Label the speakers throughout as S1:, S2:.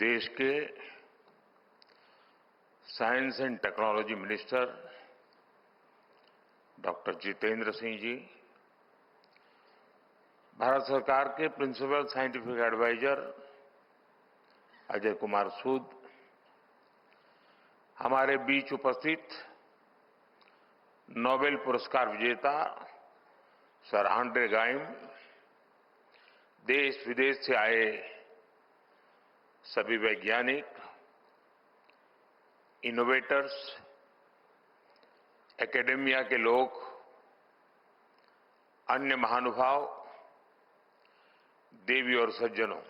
S1: देश के science and technology minister doctor Jitendra Singh ji, Bharat सरकार के principal scientific adviser Ajay Kumar Sood, हमारे बीच उपस्थित नोबेल पुरस्कार विजेता सर आंड्रे गाइम, देश विदेश से आए सभी वैज्ञानिक, इनोवेटर्स, एकेडेमिया के लोग, अन्य महानुभाव, देवी और सज्जनों,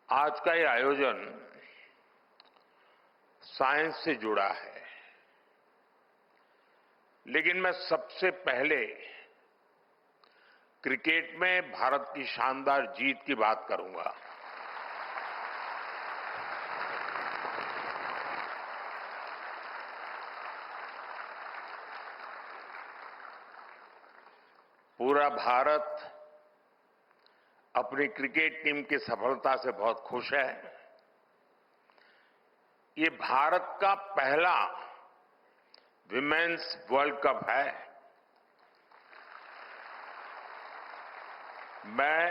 S1: आज का ये आयोजन साइंस से जुड़ा है, लेकिन मैं सबसे पहले क्रिकेट में भारत की शानदार जीत की बात करूंगा। पूरा भारत अपनी क्रिकेट टीम की सफलता से बहुत खुश है। ये भारत का पहला विमेन्स वर्ल्ड कप है। मैं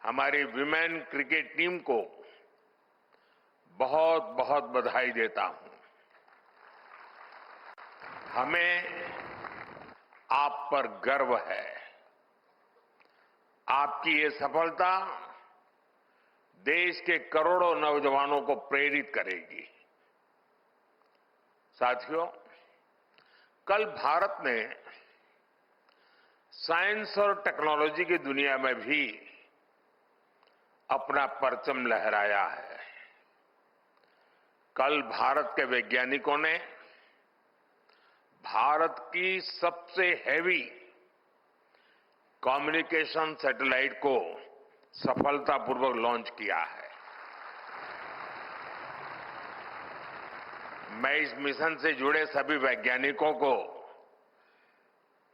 S1: हमारी विमेन क्रिकेट टीम को बहुत बहुत बधाई देता हूं। हमें आप पर गर्व है। आपकी ये सफलता देश के करोड़ों नौजवानों को प्रेरित करेगी। साथियों, कल भारत ने साइंस और टेक्नोलॉजी की दुनिया में भी अपना परचम लहराया है। कल भारत के वैज्ञानिकों ने भारत की सबसे हैवी कम्युनिकेशन सैटेलाइट को सफलतापूर्वक लॉन्च किया है। मैं इस मिशन से जुड़े सभी वैज्ञानिकों को,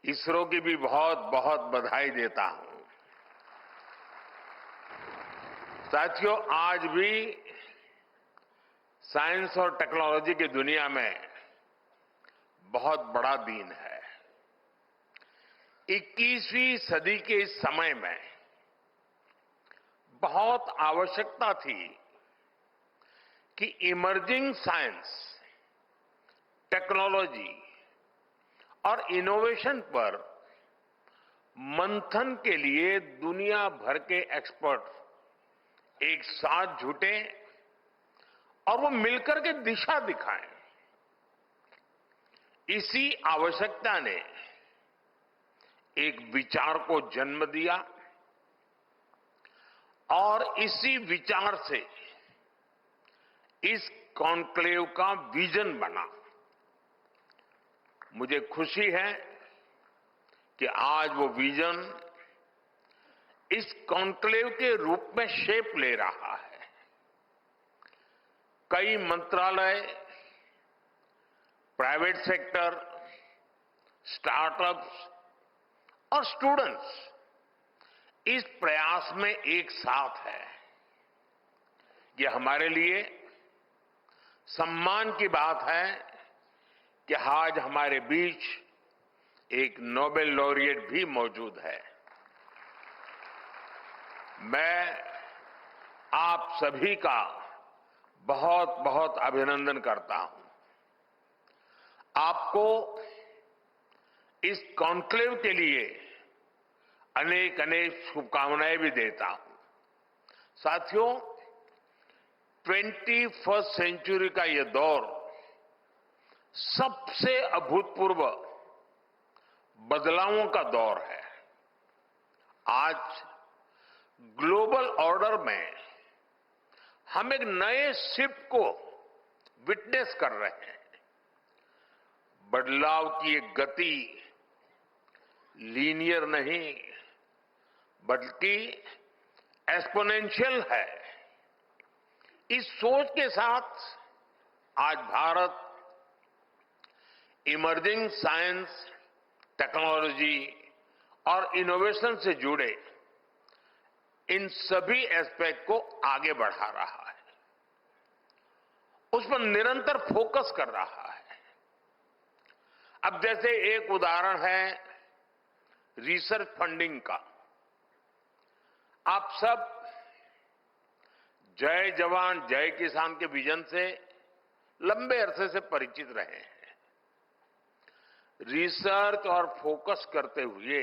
S1: इसरो की भी बहुत बहुत बधाई देता हूं। साथियों, आज भी साइंस और टेक्नोलॉजी की दुनिया में बहुत बड़ा दिन है। 21वीं सदी के इस समय में बहुत आवश्यकता थी कि इमर्जिंग साइंस, टेक्नोलॉजी और इनोवेशन पर मंथन के लिए दुनिया भर के एक्सपर्ट एक साथ जुटे और वो मिलकर के दिशा दिखाएं। इसी आवश्यकता ने एक विचार को जन्म दिया और इसी विचार से इस कॉन्क्लेव का विजन बना। मुझे खुशी है कि आज वो विजन इस कॉन्क्लेव के रूप में शेप ले रहा है। कई मंत्रालय, प्राइवेट सेक्टर, स्टार्टअप्स और स्टूडेंट्स इस प्रयास में एक साथ है। ये हमारे लिए सम्मान की बात है कि आज हमारे बीच एक नोबेल लॉरिएट भी मौजूद है। मैं आप सभी का बहुत बहुत अभिनंदन करता हूं। आपको इस कॉन्क्लेव के लिए अनेक अनेक शुभकामनाएं भी देता हूं। साथियों, 21st सेंचुरी का यह दौर सबसे अभूतपूर्व बदलावों का दौर है। आज ग्लोबल ऑर्डर में हम एक नए शिफ्ट को विटनेस कर रहे हैं। बदलाव की एक गति लीनियर नहीं बल्कि एक्सपोनेंशियल है। इस सोच के साथ आज भारत इमर्जिंग साइंस, टेक्नोलॉजी और इनोवेशन से जुड़े इन सभी एस्पेक्ट को आगे बढ़ा रहा है, उस पर निरंतर फोकस कर रहा है। अब जैसे एक उदाहरण है रिसर्च फंडिंग का। आप सब जय जवान जय किसान के विजन से लंबे अरसे से परिचित रहे हैं। रिसर्च और फोकस करते हुए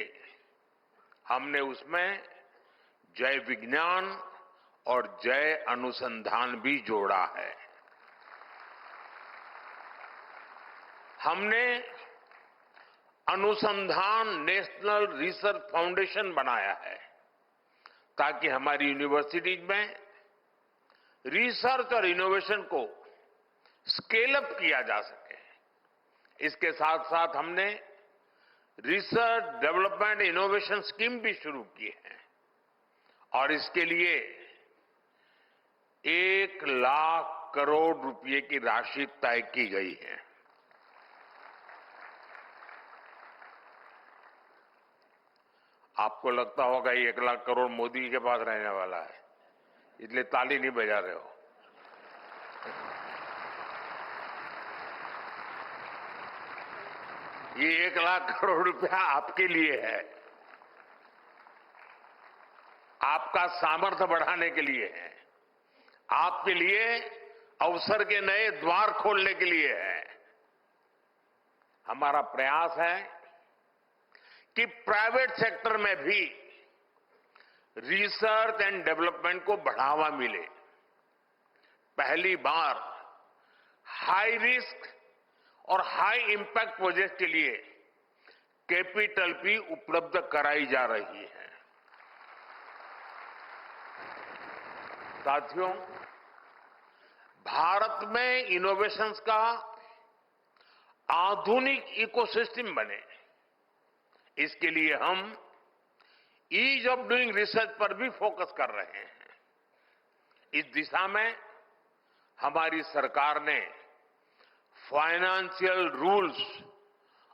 S1: हमने उसमें जय विज्ञान और जय अनुसंधान भी जोड़ा है। हमने अनुसंधान नेशनल रिसर्च फाउंडेशन बनाया है ताकि हमारी यूनिवर्सिटीज में रिसर्च और इनोवेशन को स्केल अप किया जा सके। इसके साथ साथ हमने रिसर्च डेवलपमेंट इनोवेशन स्कीम भी शुरू की है और इसके लिए 1,00,000 करोड़ रुपए की राशि तय की गई है। आपको लगता होगा 1,00,000 करोड़ मोदी के पास रहने वाला है, इसलिए ताली नहीं बजा रहे हो। ये 1,00,000 करोड़ रुपया आपके लिए है, आपका सामर्थ्य बढ़ाने के लिए है, आपके लिए अवसर के नए द्वार खोलने के लिए है। हमारा प्रयास है कि प्राइवेट सेक्टर में भी रिसर्च एंड डेवलपमेंट को बढ़ावा मिले। पहली बार हाई रिस्क और हाई इंपैक्ट प्रोजेक्ट के लिए कैपिटल भी उपलब्ध कराई जा रही है। साथियों, भारत में इनोवेशंस का आधुनिक इकोसिस्टम बने, इसके लिए हम ईज ऑफ डूइंग रिसर्च पर भी फोकस कर रहे हैं। इस दिशा में हमारी सरकार ने फाइनेंशियल रूल्स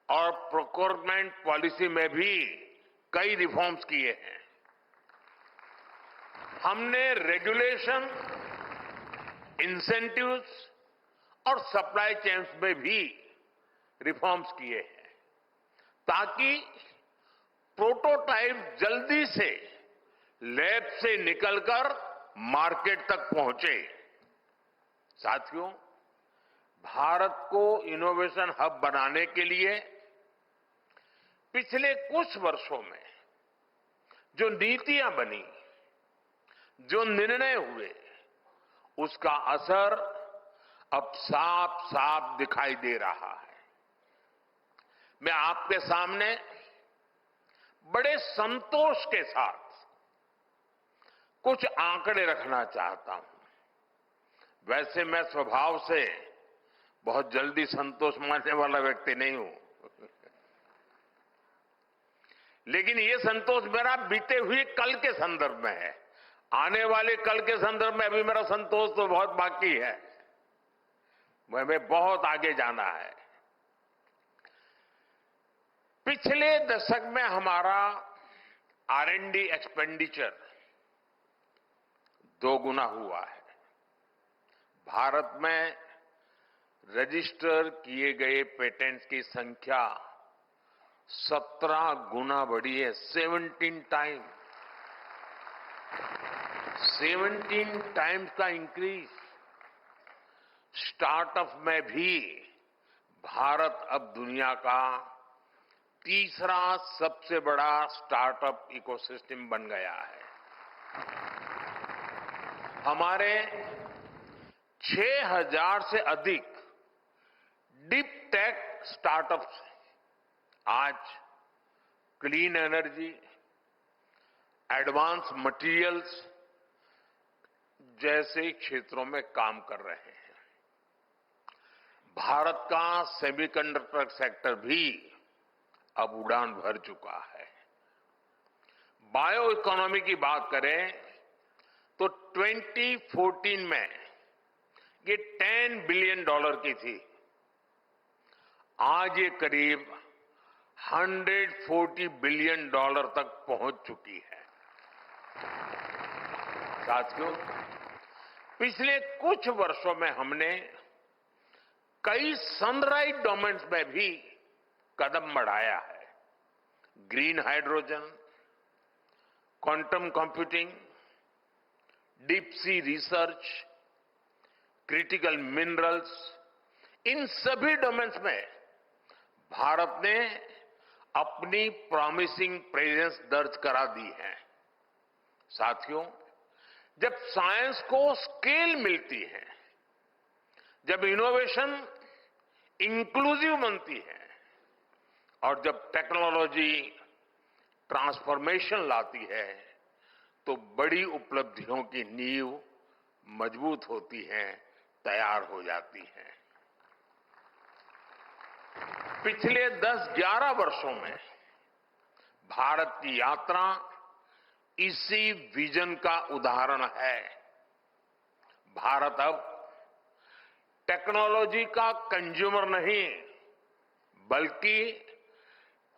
S1: और प्रोक्योरमेंट पॉलिसी में भी कई रिफॉर्म्स किए हैं। हमने रेगुलेशन, इंसेंटिव्स और सप्लाई चेन्स में भी रिफॉर्म्स किए हैं ताकि प्रोटोटाइप जल्दी से लैब से निकलकर मार्केट तक पहुंचे। साथियों, भारत को इनोवेशन हब बनाने के लिए पिछले कुछ वर्षों में जो नीतियां बनी, जो निर्णय हुए, उसका असर अब साफ साफ दिखाई दे रहा है। मैं आपके सामने बड़े संतोष के साथ कुछ आंकड़े रखना चाहता हूं। वैसे मैं स्वभाव से बहुत जल्दी संतोष मानने वाला व्यक्ति नहीं हूं, लेकिन ये संतोष मेरा बीते हुए कल के संदर्भ में है। आने वाले कल के संदर्भ में अभी मेरा संतोष तो बहुत बाकी है, हमें बहुत आगे जाना है। पिछले दशक में हमारा R&D एक्सपेंडिचर 2 गुना हुआ है। भारत में रजिस्टर किए गए पेटेंट्स की संख्या 17 गुना बढ़ी है। 17 टाइम्स का इंक्रीज। स्टार्टअप में भी भारत अब दुनिया का तीसरा सबसे बड़ा स्टार्टअप इकोसिस्टम बन गया है। हमारे 6,000 से अधिक डीप टेक स्टार्टअप्स आज क्लीन एनर्जी, एडवांस मटेरियल्स जैसे क्षेत्रों में काम कर रहे हैं। भारत का सेमीकंडक्टर सेक्टर भी अब उड़ान भर चुका है। बायो इकोनॉमी की बात करें तो 2014 में ये $10 बिलियन की थी। आज ये करीब $140 बिलियन तक पहुंच चुकी है। साथियों, पिछले कुछ वर्षों में हमने कई सनराइज डोमेन्स में भी कदम बढ़ाया है। Green hydrogen, quantum computing, deep sea research, critical minerals, इन सभी डोमेन्स में भारत ने अपनी प्रॉमिसिंग प्रेजेंस दर्ज करा दी है। साथियों, जब साइंस को स्केल मिलती है, जब इनोवेशन इंक्लूसिव बनती है और जब टेक्नोलॉजी ट्रांसफॉर्मेशन लाती है, तो बड़ी उपलब्धियों की नींव मजबूत होती है, तैयार हो जाती है। पिछले 10-11 वर्षों में भारत की यात्रा इसी विजन का उदाहरण है। भारत अब टेक्नोलॉजी का कंज्यूमर नहीं, बल्कि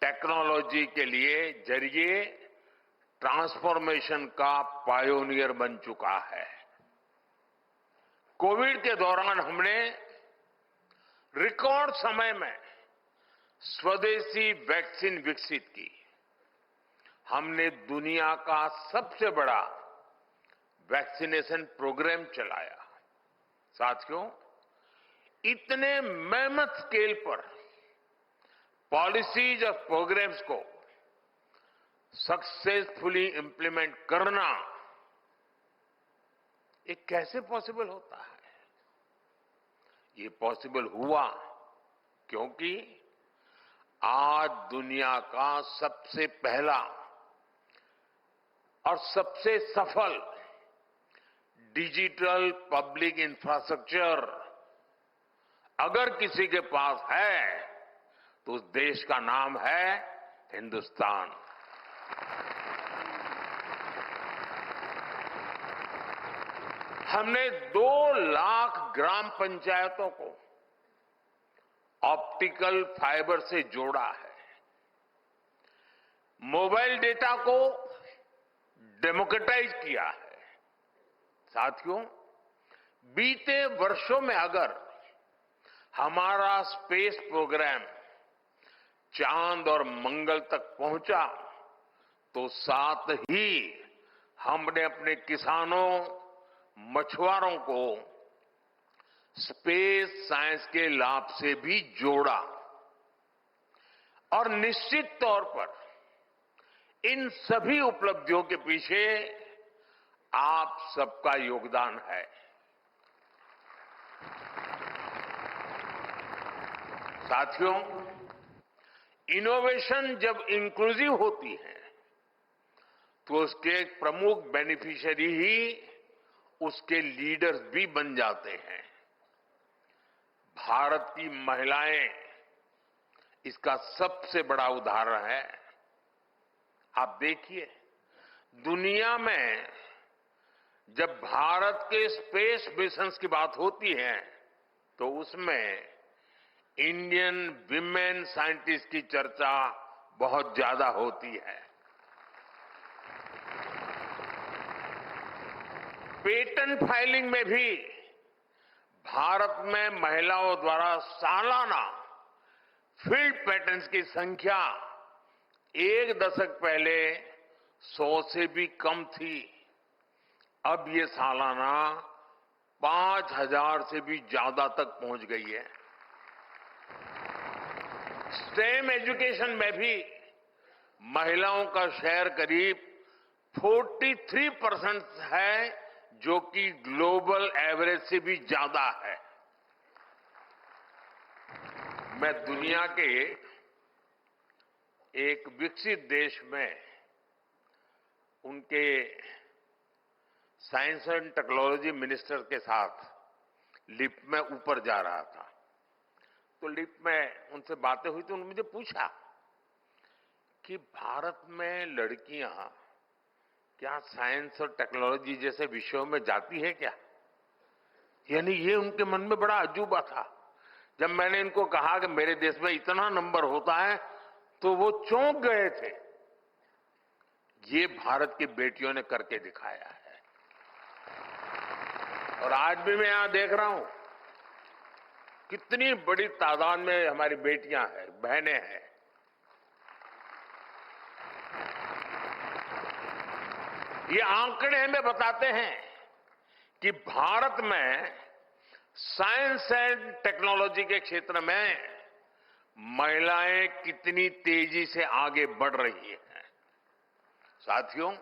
S1: टेक्नोलॉजी के लिए जरिए ट्रांसफॉर्मेशन का पायोनियर बन चुका है। कोविड के दौरान हमने रिकॉर्ड समय में स्वदेशी वैक्सीन विकसित की। हमने दुनिया का सबसे बड़ा वैक्सीनेशन प्रोग्राम चलाया। साथियों, इतने मेहनत स्केल पर पॉलिसीज और प्रोग्राम्स को सक्सेसफुली इंप्लीमेंट करना, ये कैसे पॉसिबल होता है? ये पॉसिबल हुआ क्योंकि आज दुनिया का सबसे पहला और सबसे सफल डिजिटल पब्लिक इंफ्रास्ट्रक्चर अगर किसी के पास है, तो उस देश का नाम है हिंदुस्तान। हमने 2 लाख ग्राम पंचायतों को ऑप्टिकल फाइबर से जोड़ा है। मोबाइल डेटा को डेमोक्रेटाइज किया है। साथियों, बीते वर्षों में अगर हमारा स्पेस प्रोग्राम चांद और मंगल तक पहुंचा, तो साथ ही हमने अपने किसानों, मछुआरों को स्पेस साइंस के लाभ से भी जोड़ा। और निश्चित तौर पर इन सभी उपलब्धियों के पीछे आप सबका योगदान है। साथियों, इनोवेशन जब इंक्लूसिव होती है, तो उसके एक प्रमुख बेनिफिशियरी ही उसके लीडर्स भी बन जाते हैं। भारत की महिलाएं इसका सबसे बड़ा उदाहरण है। आप देखिए, दुनिया में जब भारत के स्पेस मिशंस की बात होती है, तो उसमें इंडियन विमेन साइंटिस्ट की चर्चा बहुत ज्यादा होती है। पेटेंट फाइलिंग में भी भारत में महिलाओं द्वारा सालाना फील्ड पेटेंट्स की संख्या एक दशक पहले 100 से भी कम थी। अब ये सालाना 5000 से भी ज्यादा तक पहुंच गई है। स्टेम एजुकेशन में भी महिलाओं का शेयर करीब 43% है, जो कि ग्लोबल एवरेज से भी ज्यादा है। मैं दुनिया के एक विकसित देश में उनके साइंस एंड टेक्नोलॉजी मिनिस्टर के साथ लिफ्ट में ऊपर जा रहा था, तो लिफ्ट में उनसे बातें हुई तो उन्होंने मुझे पूछा कि भारत में लड़कियां क्या साइंस और टेक्नोलॉजी जैसे विषयों में जाती है क्या? यानी ये उनके मन में बड़ा अजूबा था। जब मैंने इनको कहा कि मेरे देश में इतना नंबर होता है, तो वो चौंक गए थे। ये भारत की बेटियों ने करके दिखाया है। और आज भी मैं यहां देख रहा हूं कितनी बड़ी तादाद में हमारी बेटियां हैं, बहनें हैं। ये आंकड़े हमें बताते हैं कि भारत में साइंस एंड टेक्नोलॉजी के क्षेत्र में महिलाएं कितनी तेजी से आगे बढ़ रही हैं। साथियों,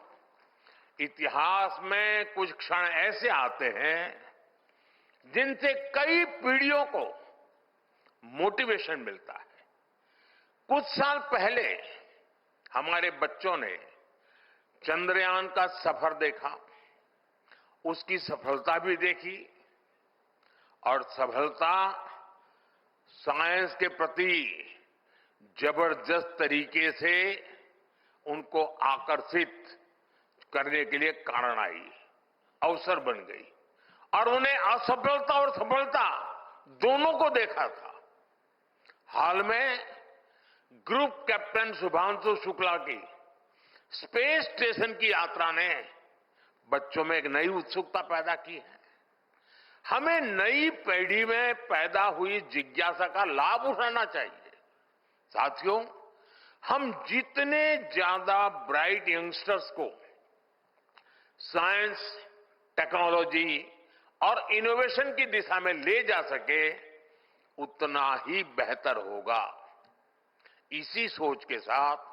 S1: इतिहास में कुछ क्षण ऐसे आते हैं जिनसे कई पीढ़ियों को मोटिवेशन मिलता है। कुछ साल पहले हमारे बच्चों ने चंद्रयान का सफर देखा, उसकी सफलता भी देखी और सफलता साइंस के प्रति जबरदस्त तरीके से उनको आकर्षित करने के लिए कारण आई, अवसर बन गई और उन्हें असफलता और सफलता दोनों को देखा था। हाल में ग्रुप कैप्टन शुभांशु शुक्ला की स्पेस स्टेशन की यात्रा ने बच्चों में एक नई उत्सुकता पैदा की है। हमें नई पीढ़ी में पैदा हुई जिज्ञासा का लाभ उठाना चाहिए। साथियों, हम जितने ज्यादा ब्राइट यंगस्टर्स को साइंस, टेक्नोलॉजी और इनोवेशन की दिशा में ले जा सके, उतना ही बेहतर होगा। इसी सोच के साथ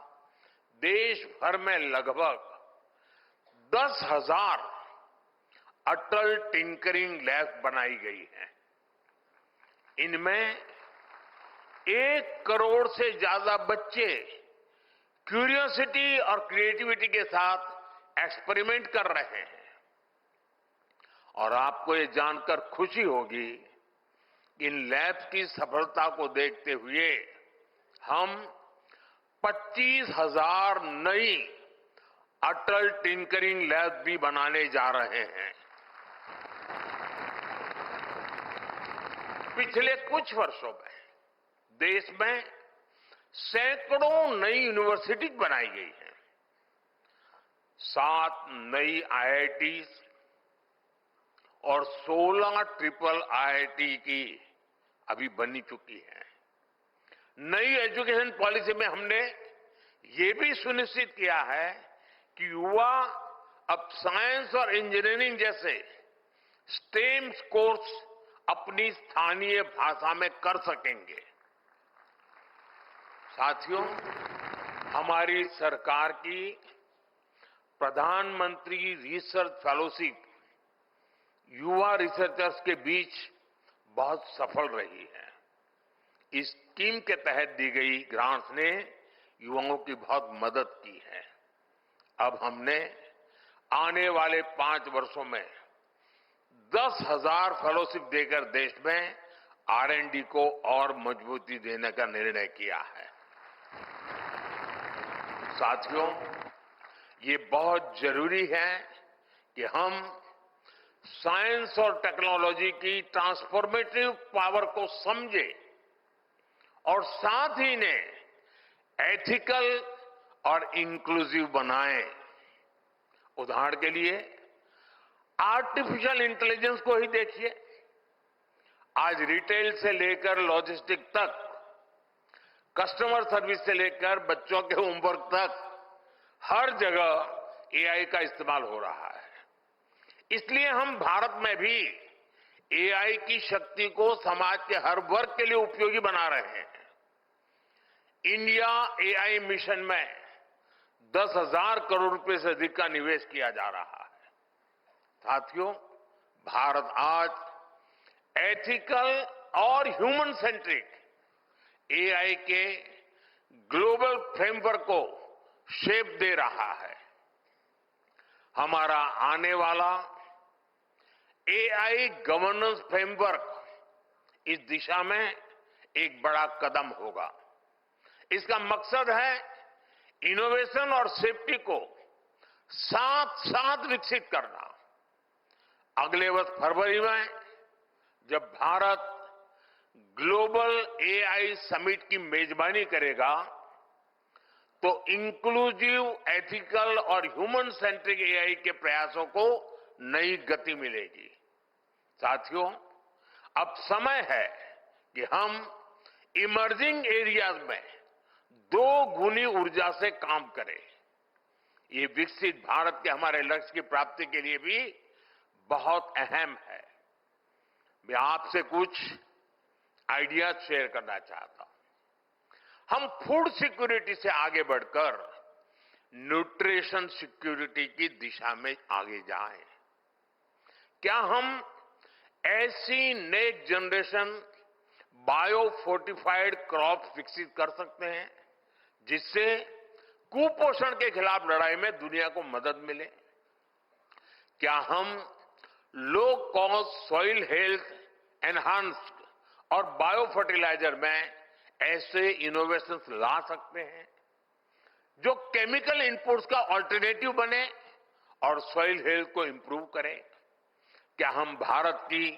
S1: देश भर में लगभग 10,000 अटल टिंकरिंग लैब बनाई गई हैं। इनमें 1 करोड़ से ज्यादा बच्चे क्यूरियोसिटी और क्रिएटिविटी के साथ एक्सपेरिमेंट कर रहे हैं। और आपको ये जानकर खुशी होगी कि इन लैब्स की सफलता को देखते हुए हम 25,000 नई अटल टिंकरिंग लैब भी बनाने जा रहे हैं। पिछले कुछ वर्षों में देश में सैकड़ों नई यूनिवर्सिटी बनाई गई हैं। 7 नई आईआईटीज और 16 ट्रिपल आईआईटी की अभी बनी चुकी है। नई एजुकेशन पॉलिसी में हमने ये भी सुनिश्चित किया है कि युवा अब साइंस और इंजीनियरिंग जैसे स्टेम कोर्स अपनी स्थानीय भाषा में कर सकेंगे। साथियों, हमारी सरकार की प्रधानमंत्री रिसर्च फेलोशिप युवा रिसर्चर्स के बीच बहुत सफल रही है। इस स्कीम के तहत दी गई ग्रांट्स ने युवाओं की बहुत मदद की है। अब हमने आने वाले 5 वर्षों में 10,000 फेलोशिप देकर देश में R&D को और मजबूती देने का निर्णय किया है। साथियों, ये बहुत जरूरी है कि हम साइंस और टेक्नोलॉजी की ट्रांसफॉर्मेटिव पावर को समझें और साथ ही इन्हें एथिकल और इंक्लूसिव बनाएं। उदाहरण के लिए आर्टिफिशियल इंटेलिजेंस को ही देखिए। आज रिटेल से लेकर लॉजिस्टिक तक, कस्टमर सर्विस से लेकर बच्चों के होमवर्क तक हर जगह एआई का इस्तेमाल हो रहा है। इसलिए हम भारत में भी एआई की शक्ति को समाज के हर वर्ग के लिए उपयोगी बना रहे हैं। इंडिया एआई मिशन में 10,000 करोड़ रुपए से अधिक का निवेश किया जा रहा है। साथियों, भारत आज एथिकल और ह्यूमन सेंट्रिक एआई के ग्लोबल फ्रेमवर्क को शेप दे रहा है। हमारा आने वाला एआई गवर्नेंस फ्रेमवर्क इस दिशा में एक बड़ा कदम होगा। इसका मकसद है इनोवेशन और सेफ्टी को साथ साथ विकसित करना। अगले वर्ष फरवरी में जब भारत ग्लोबल एआई समिट की मेजबानी करेगा तो इंक्लूसिव, एथिकल और ह्यूमन सेंट्रिक एआई के प्रयासों को नई गति मिलेगी। साथियों, अब समय है कि हम इमर्जिंग एरियाज में 2 गुनी ऊर्जा से काम करें। ये विकसित भारत के हमारे लक्ष्य की प्राप्ति के लिए भी बहुत अहम है। मैं आपसे कुछ आइडियाज शेयर करना चाहता हूं। हम फूड सिक्योरिटी से आगे बढ़कर न्यूट्रिशन सिक्योरिटी की दिशा में आगे जाएं। क्या हम ऐसी next generation bio fortified crop विकसित कर सकते हैं जिससे कुपोषण के खिलाफ लड़ाई में दुनिया को मदद मिले? क्या हम low cost soil health enhanced और बायो फर्टिलाइजर में ऐसे इनोवेशंस ला सकते हैं जो केमिकल इनपुट्स का ऑल्टरनेटिव बने और सॉइल हेल्थ को इंप्रूव करें? क्या हम भारत की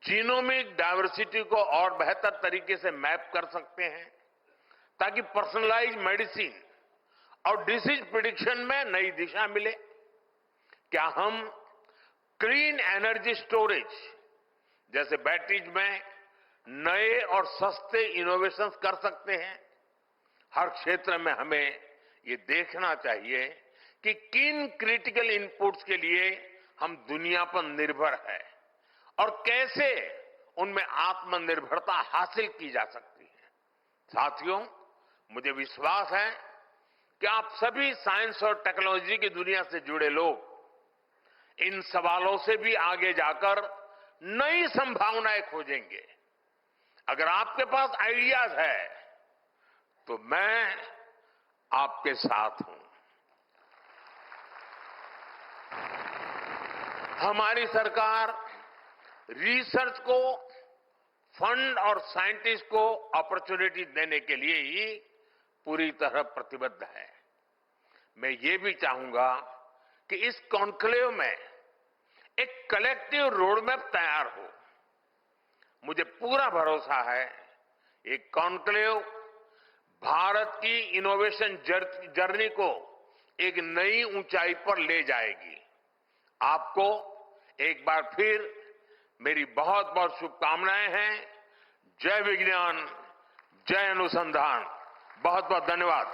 S1: जीनोमिक डायवर्सिटी को और बेहतर तरीके से मैप कर सकते हैं ताकि पर्सनलाइज्ड मेडिसिन और डिसीज प्रिडिक्शन में नई दिशा मिले? क्या हम क्लीन एनर्जी स्टोरेज जैसे बैटरीज में नए और सस्ते इनोवेशंस कर सकते हैं? हर क्षेत्र में हमें ये देखना चाहिए कि किन क्रिटिकल इनपुट्स के लिए हम दुनिया पर निर्भर है और कैसे उनमें आत्मनिर्भरता हासिल की जा सकती है। साथियों, मुझे विश्वास है कि आप सभी साइंस और टेक्नोलॉजी की दुनिया से जुड़े लोग इन सवालों से भी आगे जाकर नई संभावनाएं खोजेंगे। अगर आपके पास आइडियाज है तो मैं आपके साथ हूं। हमारी सरकार रिसर्च को फंड और साइंटिस्ट को अपॉर्चुनिटी देने के लिए ही पूरी तरह प्रतिबद्ध है। मैं ये भी चाहूंगा कि इस कॉन्क्लेव में एक कलेक्टिव रोड मैप तैयार हो। मुझे पूरा भरोसा है ये कॉन्क्लेव भारत की इनोवेशन जर्नी को एक नई ऊंचाई पर ले जाएगी। आपको एक बार फिर मेरी बहुत बहुत शुभकामनाएं हैं। जय विज्ञान, जय अनुसंधान। बहुत बहुत धन्यवाद।